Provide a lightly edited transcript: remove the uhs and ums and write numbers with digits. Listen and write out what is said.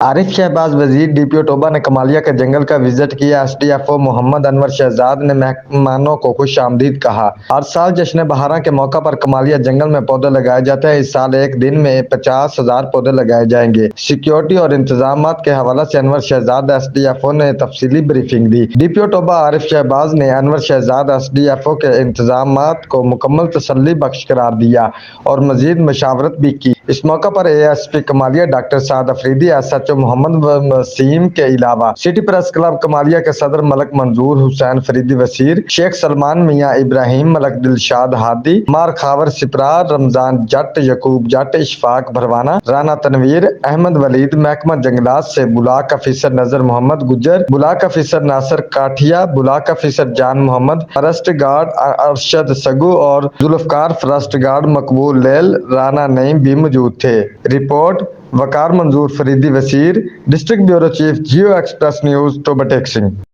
عارف شہباز وزیر D P O Toba نے کمالیہ کے جنگل کا وزٹ کیا۔ ایس ڈی ایف او محمد انور شہزاد نے مہمانوں کو خوش آمدید کہا۔ ہر سال جشن بہاراں کے موقع پر کمالیہ جنگل میں پودے لگائے جاتے ہیں۔ اس سال ایک دن میں 50,000 پودے لگائے جائیں گے۔ سیکیورٹی اور انتظامات کے حوالے سے Anwar Shahzad S D F O نے تفصیلی بریفنگ دی۔ D P O Toba Arif Shahbaz نے Anwar Shahzad S D F O کے انتظامات کو مکمل تسلی بخش قرار دیا اور مزید مشاورت بھی کی۔ اس موقع پر A S P Kamalia doctor Saad Afridi, S H O Muhammad Waseem کے علاوہ سٹی پریس کلب کمالیہ کے صدر ملک منظور حسین فریدی وزیر، شیخ سلمان میاں ابراہیم، ملک دلشاد ہادی، مار خاور سپرار، رمضان جٹ، یعقوب جٹ، اشفاق بھروانہ، رانا تنویر، احمد ولید، محکمہ جنگلات سے بلاک افیسر نذر محمد گجر، بلاک افیسر ناصر کاٹھیا، بلاک افیسر جان محمد، فارسٹ گارڈ ارشد سگو اور ذوالفقار فارسٹ گارڈ مقبول لیل، رانا نعیم بھی موجود تھے۔ رپورٹ وقار Manzoor Faridi Wazir, district bureau chief, Geo Express News, Toba Tek Singh.